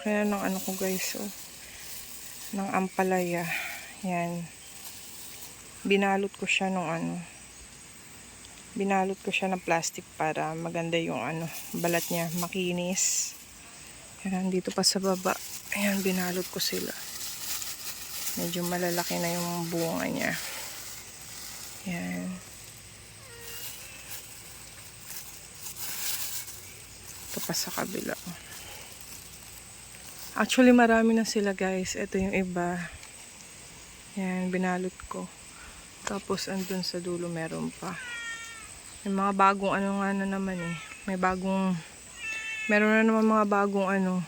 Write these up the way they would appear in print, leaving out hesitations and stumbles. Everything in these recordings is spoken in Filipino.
laki na ng ano ko guys, oh. Ng ampalaya. Yan. Binalot ko siya ng ano. Binalot ko siya ng plastic para maganda yung ano, balat niya, makinis. Yan, dito pa sa baba. Ayan, binalot ko sila. Medyo malalaki na yung bunga niya. Yan. Ito pa sa kabila. Actually, marami na sila guys. Ito yung iba. Yan, binalot ko. Tapos, andun sa dulo meron pa. May mga bagong ano nga na naman eh. May bagong, meron na naman mga bagong ano.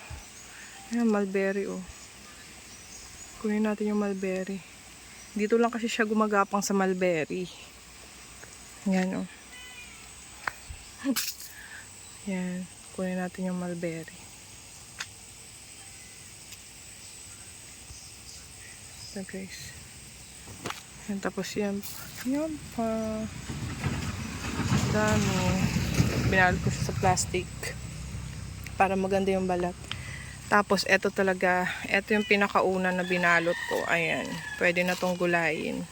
Ayan, mulberry oh. Kunin natin yung mulberry. Dito lang kasi siya gumagapang sa mulberry. Yan oh. Yan, kunin natin yung mulberry. So guys. Yan, tapos yan. Yan pa. Dami. Binalot ko siya sa plastic. Para maganda yung balat. Tapos, eto talaga. Eto yung pinakauna na binalot ko. Ayan. Pwede na tong gulayin.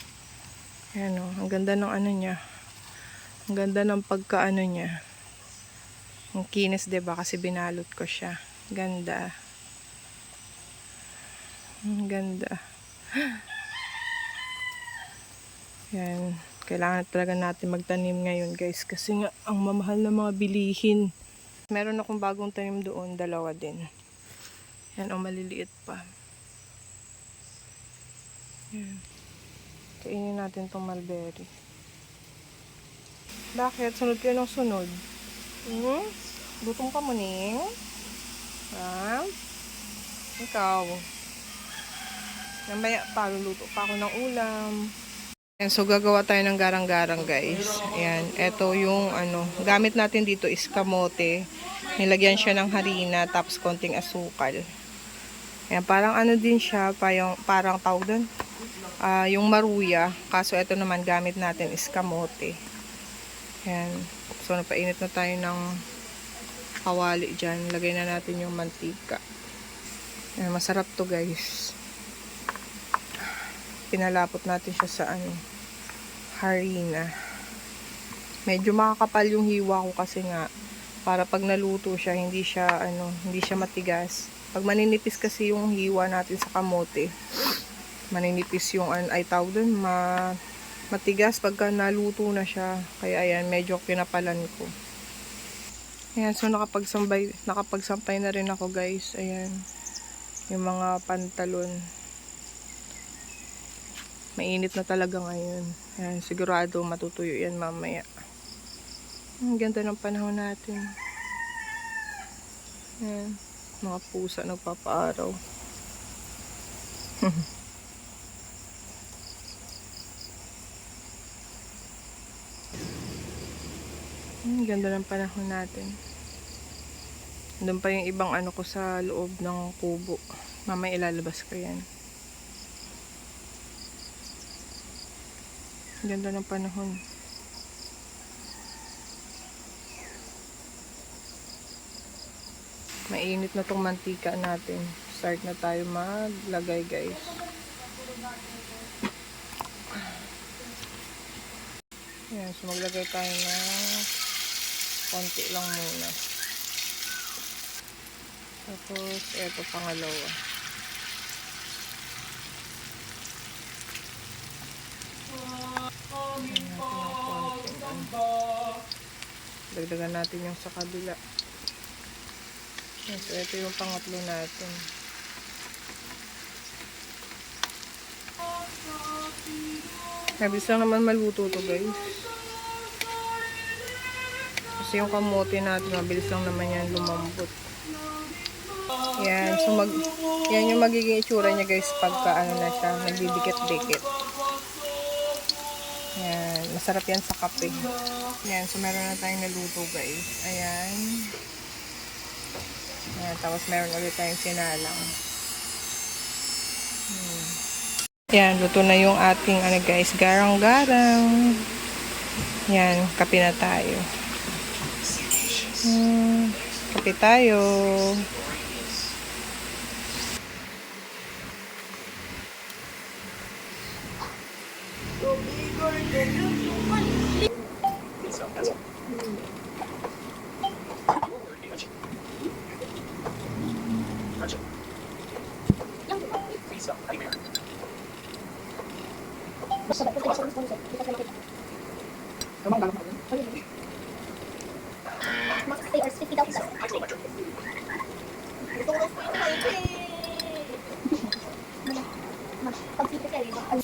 Ayan o. Ang ganda ng ano niya. Ang ganda ng pagkaano niya. Ang kinis, diba? Kasi binalot ko siya. Ganda. Ang ganda. Yan. Kailangan talaga natin magtanim ngayon guys. Kasi nga, ang mamahal na mga bilihin. Meron akong bagong tanim doon. Dalawa din. Yan. O maliliit pa. Yan. Kainin natin tong mulberry. Bakit? Sunod kayo ng sunod. Gutom ka mo, Ning? Ha? Ikaw. Namaya pa, luluto pa ako ng ulam. Ayan, so gagawa tayo ng garang-garang guys. Ayan, eto yung ano, gamit natin dito is kamote. Nilagyan siya ng harina, tapos konting asukal. Ayan, parang ano din siya, parang tawag doon. Yung maruya. Kaso eto naman gamit natin is kamote. Ayan, so napainit na tayo ng kawali dyan. Lagay na natin yung mantika. Ayan, masarap to guys. Pinalapot natin siya sa ano, harina. Medyo makakapal yung hiwa ko kasi nga para pag naluto siya hindi siya ano, hindi siya matigas. Pag maninipis kasi yung hiwa natin sa kamote, maninipis yung ay tawag dun, matigas pagka naluto na siya. Kaya ayan, medyo kinapalan ko. Ayan, so nakapagsampay na rin ako guys. Ayan, yung mga pantalon. Mainit na talaga ngayon. Ayan, sigurado matutuyo yan mamaya. Ang ganda ng panahon natin. Ayan, mga pusa nagpapaaraw. Ang ganda ng panahon natin. Doon pa yung ibang ano ko sa loob ng kubo. Mamaya ilalabas ko yan. Ganda ng panahon. Mainit na tong mantika natin. Start na tayo maglagay guys. Ayan, so maglagay tayo na konti lang muna. Tapos, eto pangalawa. Dagdagan natin yung sa kabila. So, ito yung pangatlo natin. Mabilis lang naman maluto to guys. Kasi yung kamote natin, mabilis lang naman yan lumambot. Yan. So, yan yung magiging itsura niya guys pagka ano na siya, nagdidikit-dikit. Yan. Masarap yan sa kape. Yan. So, meron na tayong naluto guys. Ayan. Ayan. Tapos, meron ulit tayong sinalang. Yan. Luto na yung ating ano guys, garang-garang. Yan. Kape na tayo. Kape tayo. So,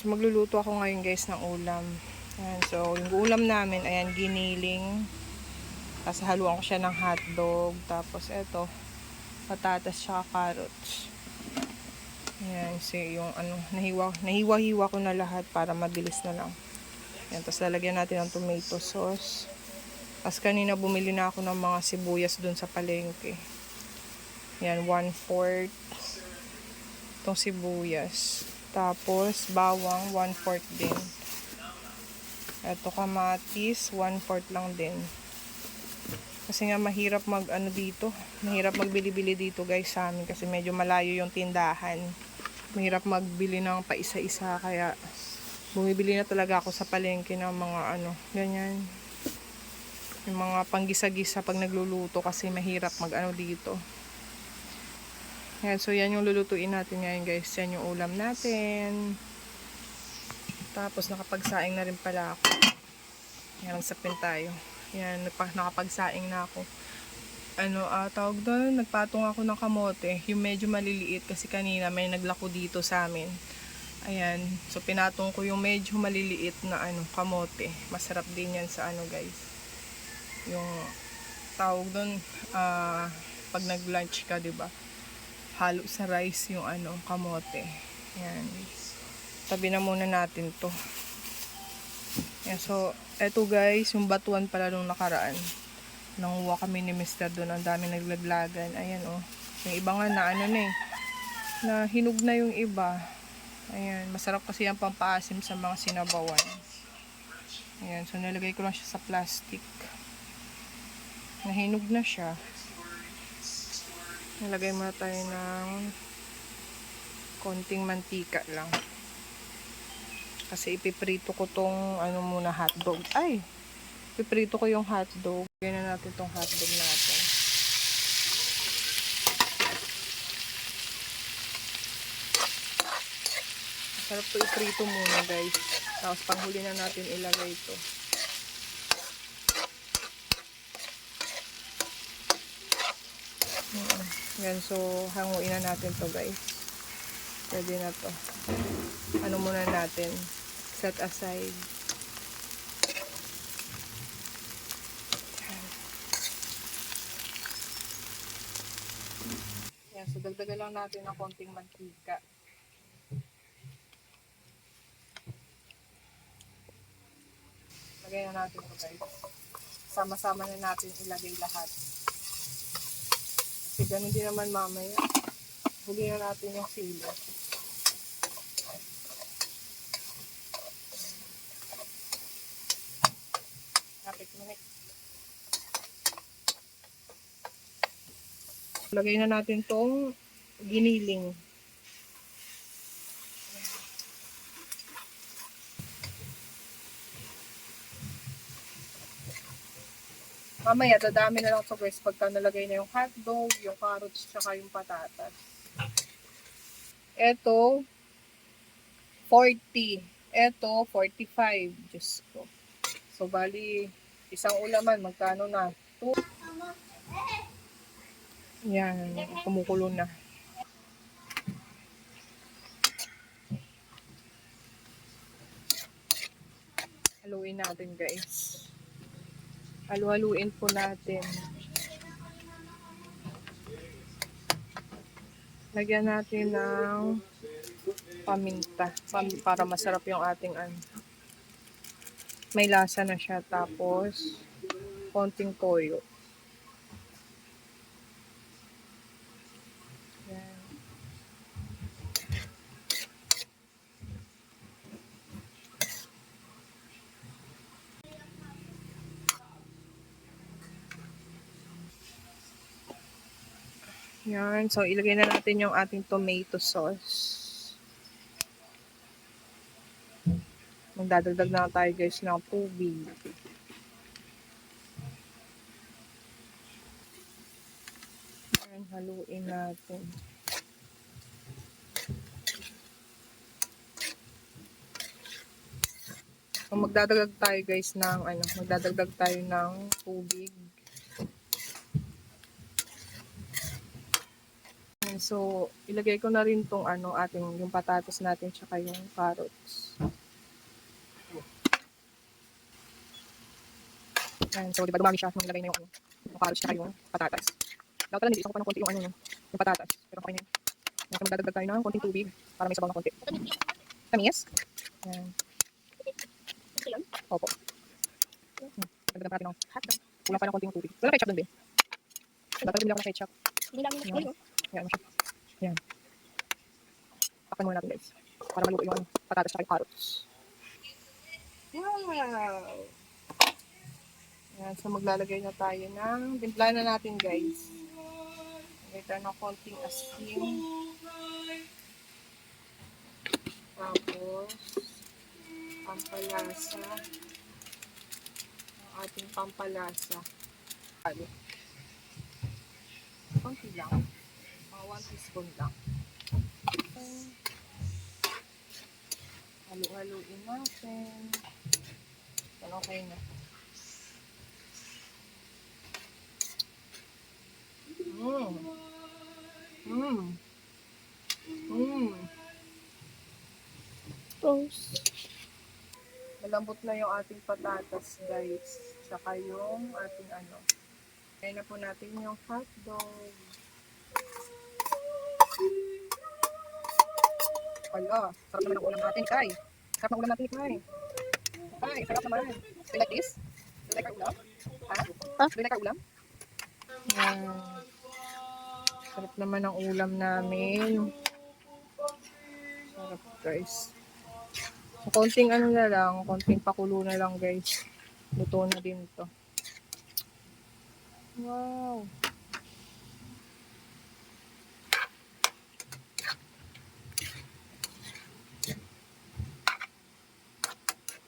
magluluto ako ngayon guys ng ulam. Ayan, so yung ulam namin, ayan, giniling. Tapos haluan ko siya ng hotdog. Tapos eto, patatas tsaka carrots. Ayan, so yung ano, nahiwa-hiwa ko na lahat para mabilis na lang. Ayan, tapos lalagyan natin ng tomato sauce. Tapos kanina bumili na ako ng mga sibuyas dun sa palengke. Ayan, 1/4 itong sibuyas. Tapos bawang 1/4 din. Eto kamatis 1/4 lang din. Kasi nga mahirap dito. Mahirap magbili-bili dito guys sa amin kasi medyo malayo yung tindahan. Mahirap magbili ng paisa-isa kaya bumibili na talaga ako sa palengke ng mga ganyan. Yung mga panggisa-gisa pag nagluluto kasi mahirap dito. Yan, so yan yung lulutuin natin ngayon guys. Yan yung ulam natin. Tapos nakapagsaing na rin pala ako. Yan, nagsapin tayo. Yan, nakapagsaing na ako. Tawag doon, nagpatong ako ng kamote. Yung medyo maliliit kasi kanina may naglako dito sa amin. Ayan, so pinatong ko yung medyo maliliit na kamote. Masarap din yan sa guys. Yung tawag doon, pag nag-lunch ka, 'di ba? Halo sa rice yung kamote. Ayan. Tabi na muna natin 'to. Ayan, so eto guys, yung batuan pala nung nakaraan. Nanguha kami ni Mr. doon, ang dami naglaglagan. Ayan oh. Yung iba nga na na hinog na yung iba. Ayan, masarap kasi yung pampaasim sa mga sinabawan. Ayan, so nilagay ko lang siya sa plastic. Nahinog na siya. Nilagay muna tayo ng konting mantika lang. Kasi ipiprito ko tong muna hotdog. Ay! Ipiprito ko yung hotdog. Lagyan na natin tong hotdog natin. Sarap to iprito muna guys. Tapos panghuli na natin ilagay ito. Yan, so hanguin na natin to guys. Pwede na to. Muna natin. Set aside. Yan, so dagdagan lang natin ng konting mantika. Lagay na natin ito guys. Sama-sama na natin ilagay lahat. Kasi ganun din naman mamaya. Huli na natin yung silo. Kapit minute. Lagay na natin tong giniling. Mamaya, dadami na lang ito guys pagka nalagay na yung hotdog, yung carrots, tsaka yung patatas. Ito, 40. Ito, 45. Diyos ko. So, bali, isang ulaman, magkano na? 2. Yan, kumukulo na. Haluin natin guys. Halu-haluin po natin. Lagyan natin ng paminta para masarap yung ating may lasa na siya. Tapos konting toyo. Yan. Yan. So, ilagay na natin yung ating tomato sauce. Magdadagdag na tayo guys ng tubig. Yan, haluin natin. So, magdadagdag tayo guys ng magdadagdag tayo ng tubig. And so, ilagay ko na rin tong yung patatas natin tsaka yung carrots. And so, diba dumami siya nung nilagay na yung carrots tsaka yung patatas. Dapat lang nilisan ko pa ng konti yung patatas. Pero okay na yun. So, magdadagdag tayo ng konting tubig para may sabaw ng konti. Tamis. Ayan. Opo. Dagdagan natin ng kulang pa ng konting tubig. Wala ketchup dun, be. Dapat bumili ako ng ketchup. Ayan mo siya. Ayan. Takpan muna natin guys. Para maluto yung patatas at carrots. Wow! Ayan. So maglalagay na tayo ng timpla na natin guys. Lagay tayo ng konting asin. Tapos pampalasa. Ang ating pampalasa. Konti lang. 1 teaspoon lang. Halu-haluin natin. Yan, okay na. Malambot na yung ating patatas guys. Saka yung ating Kaya na po natin yung hotdog. Ala, sarap naman ang ulam natin, Kai. Sarap ng ulam natin, Kai. Kai, sarap naman. Do you like this? Do you like our ulam? Ha? Do you like our ulam? Sarap naman ang ulam namin. Sarap, guys. So, konting na lang, konting pakulo na lang, guys. Luto na din to. Wow.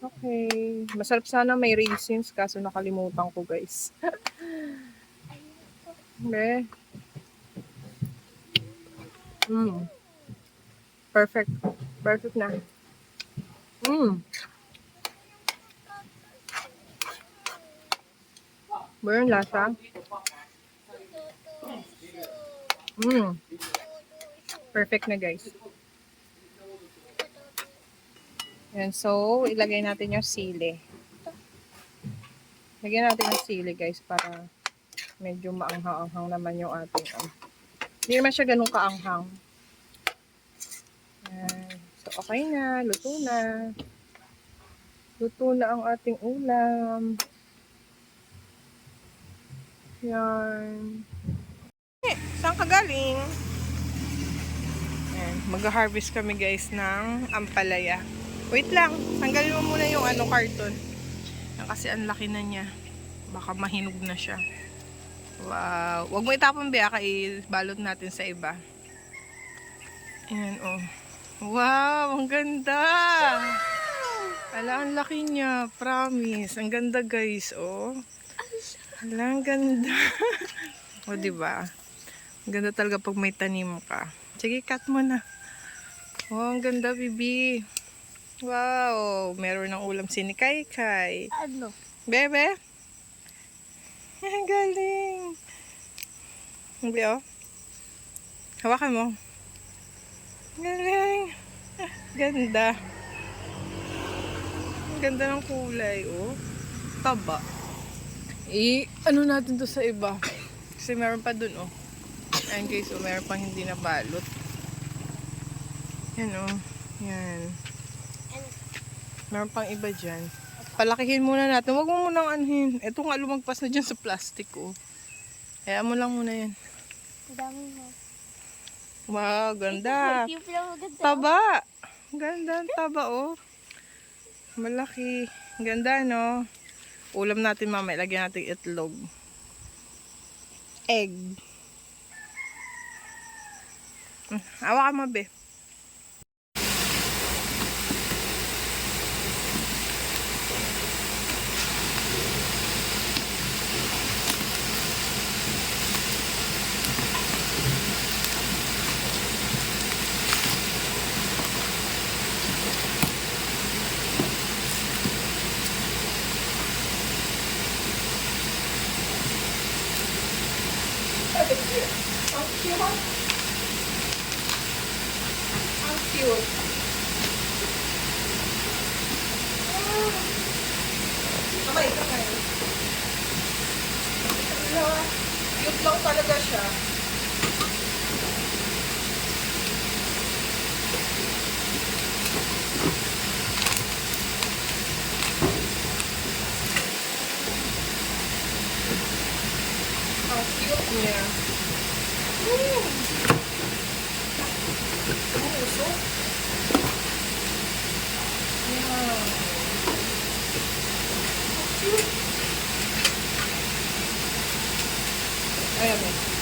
Okay. Masarap sana may raisins kaso nakalimutan ko guys. Okay. Perfect. Perfect na. Ba yung lasa? Perfect na guys. Yan, so ilagay natin yung sili. Lagyan natin yung sili guys para medyo maanghang-anghang naman yung ating Hindi naman siya ganun kaanghang. Yan. So okay na, luto na. Luto na ang ating ulam. Yan. Saan ka galing? Yan, mag-harvest kami guys ng ampalaya. Wait lang, tanggalin mo muna yung karton. Yan kasi ang laki na niya. Baka mahinog na siya. Wow. Huwag mo itapon, Bea, balot natin sa iba. Ayan, oh. Wow, ang ganda. Ala, ang laki niya. Promise. Ang ganda, guys, oh. Ala, ang ganda. O, diba? Ang ganda talaga pag may tanim ka. Sige, cut mo na. Oh, ang ganda, bibi. Wow, meron ng ulam si ni Kai. Ano? Bebe? Ang galing. Hindi, oh. Hawakan mo. Galing. Ganda. Ganda ng kulay, oh. Taba. Ano natin to sa iba? Kasi meron pa dun, oh. Ayan guys, oh, meron pang hindi na balot. Yan, oh. Yan. Meron pang iba dyan. Palakihin muna natin. Huwag mo munang anhin. Ito nga lumagpas na dyan sa plastic, oh. Kaya mo lang muna yan. Ang dami mo. Wow, ganda. Ganda. Taba. Ganda ang taba, oh. Malaki. Ganda, no? Ulam natin mamaya. Lagyan natin itlog. Egg. Hawakan mo, be. Ang cute. Ang cute. Kamay, kamay. Wala. Cute lang talaga siya. Ang cute niya. Ang uso. Yan. Ang cute. Ayan eh.